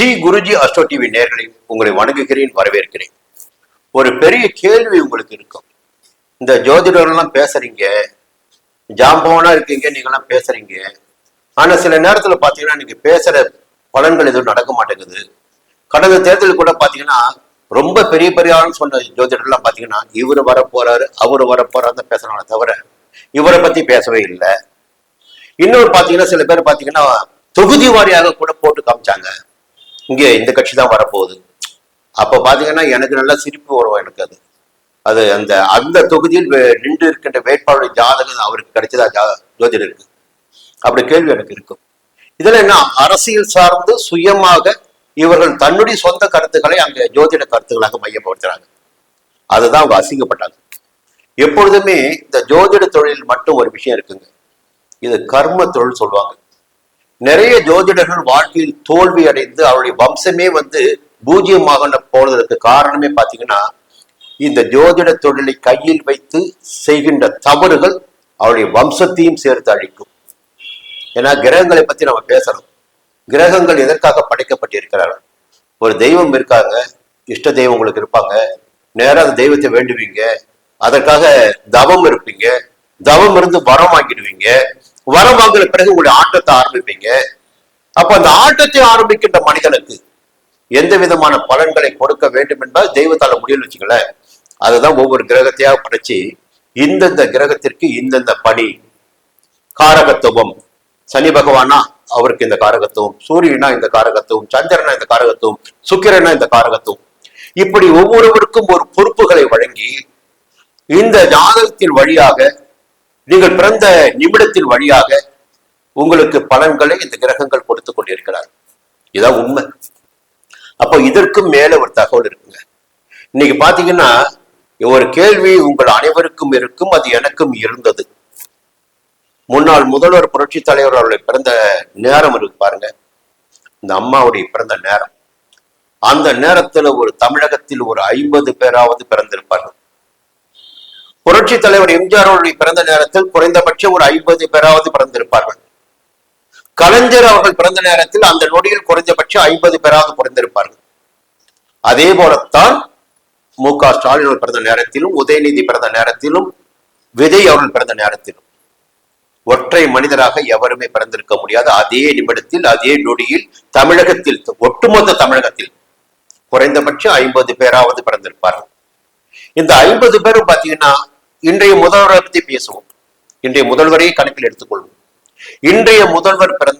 Sri Guruji astro TV நேயர்களை உங்களை வணங்குகிறேன், வரவேற்கிறேன். ஒரு பெரிய கேள்வி உங்களுக்கு இருக்கும். இந்த ஜோதிடர்கள்லாம் பேசுறீங்க, ஜாம்பவனா இருக்கீங்க, நீங்களாம் பேசுறீங்க. ஆனா சில நேரத்துல பாத்தீங்கன்னா நீங்க பேசுற பலன்கள் எதுவும் நடக்க மாட்டேங்குது. கடந்த தேர்தல் கூட பாத்தீங்கன்னா ரொம்ப பெரிய பெரிய ஆளுன்னு சொன்ன ஜோதிடர்லாம் பாத்தீங்கன்னா இவரு வரப்போறாரு, அவரு வரப்போறாருன்னு பேசுறாங்க தவிர இவரை பத்தி பேசவே இல்லை. இன்னொரு பாத்தீங்கன்னா சில பேர் பாத்தீங்கன்னா தொகுதி வாரியாக கூட போட்டு காமிச்சாங்க, இங்க இந்த கட்சி தான் வரப்போகுது. அப்ப பாத்தீங்கன்னா எனக்கு நல்லா சிரிப்பு வரும். எனக்கு அது அது அந்த அந்த தொகுதியில் நின்று இருக்கின்ற வேட்பாளர் ஜாதகம் அவருக்கு கிடைச்சதா ஜோதிடருக்கு, அப்படி கேள்வி எனக்கு இருக்கும். இதுல என்ன, அரசியல் சார்ந்து சுயமாக இவர்கள் தன்னுடைய சொந்த கருத்துக்களை அங்க ஜோதிட கருத்துக்களாக மையப்படுத்துறாங்க. அதுதான் அவங்க அசிங்கப்பட்டாங்க. எப்பொழுதுமே இந்த ஜோதிட தொழில் மட்டும் ஒரு விஷயம் இருக்குங்க, இது கர்ம தொழில் சொல்லுவாங்க. நிறைய ஜோதிடர்கள் வாழ்க்கையில் தோல்வி அடைந்து அவருடைய வம்சமே பூஜ்யமாக போனதற்கு காரணமே பாத்தீங்கன்னா இந்த ஜோதிட தொழிலை கையில் வைத்து செய்கின்ற தவறுகள் அவருடைய வம்சத்தையும் சேர்த்து அழிக்கும். ஏன்னா கிரகங்களை பத்தி நம்ம பேசணும். கிரகங்கள் எதற்காக படைக்கப்பட்டிருக்கிறார்கள்? ஒரு தெய்வம் இருக்காங்க, இஷ்ட தெய்வம் உங்களுக்கு இருப்பாங்க, நேரம் அந்த தெய்வத்தை வேண்டுவீங்க, அதற்காக தவம் இருப்பீங்க, தவம் இருந்து வரம் வாங்கிடுவீங்க, வரம் வாங்கின பிறகு உங்களுடைய ஆட்டத்தை ஆரம்பிப்பீங்க. அப்ப அந்த ஆட்டத்தை ஆரம்பிக்கின்ற மனிதனுக்கு எந்த விதமான பலன்களை கொடுக்க வேண்டும் என்பதால் தெய்வத்தால முடியல வச்சுங்களேன். அதுதான் ஒவ்வொரு கிரகத்தையாக படைச்சு இந்தந்த கிரகத்திற்கு இந்தந்த பணி காரகத்துவம். சனி பகவானா அவருக்கு இந்த காரகத்துவம், சூரியனா இந்த காரகத்துவம், சந்திரனா இந்த காரகத்துவம், சுக்கிரனா இந்த காரகத்துவம், இப்படி ஒவ்வொருவருக்கும் ஒரு பொறுப்புகளை வழங்கி இந்த ஜாதகத்தின் வழியாக நீங்கள் பிறந்த நிமிடத்தின் வழியாக உங்களுக்கு பலன்களை இந்த கிரகங்கள் கொடுத்து கொண்டிருக்கிறார். இதான் உண்மை. அப்போ இதற்கும் மேல ஒரு தகவல் இருக்குங்க. இன்னைக்கு பாத்தீங்கன்னா ஒரு கேள்வி உங்கள் அனைவருக்கும் இருக்கும், அது எனக்கும் இருந்தது. முன்னாள் முதல்வர் புரட்சி தலைவர் அவருடைய பிறந்த நேரம் இருக்கு பாருங்க, இந்த அம்மாவுடைய பிறந்த நேரம். அந்த நேரத்துல ஒரு தமிழகத்தில் ஒரு 50 பேராவது பிறந்திருப்பார்கள். புரட்சி தலைவர் எம்ஜிஆர் அவருடைய பிறந்த நேரத்தில் குறைந்தபட்சம் ஒரு 50 பேராவது பிறந்திருப்பார்கள். கலைஞர் அவர்கள் பிறந்த நேரத்தில் அந்த நொடியில் குறைந்தபட்சம் 50 பேராவது பிறந்திருப்பார்கள். அதே போலத்தான் மு.க. ஸ்டாலின் அவர்கள் பிறந்த நேரத்திலும், உதயநிதி பிறந்த நேரத்திலும், விஜய் அவர்கள் பிறந்த நேரத்திலும் ஒற்றை மனிதராக எவருமே பிறந்திருக்க முடியாது. அதே நிமிடத்தில் அதே நொடியில் தமிழகத்தில், ஒட்டுமொத்த தமிழகத்தில் குறைந்தபட்சம் 50 பேராவது பிறந்திருப்பார்கள். இந்த 50 பேரும் பாத்தீங்கன்னா இன்றைய முதல்வரை பத்தி பேசுவோம். இன்றைய முதல்வரையே கணக்கில் எடுத்துக்கொள்வோம். இன்றைய முதல்வர் பிறந்த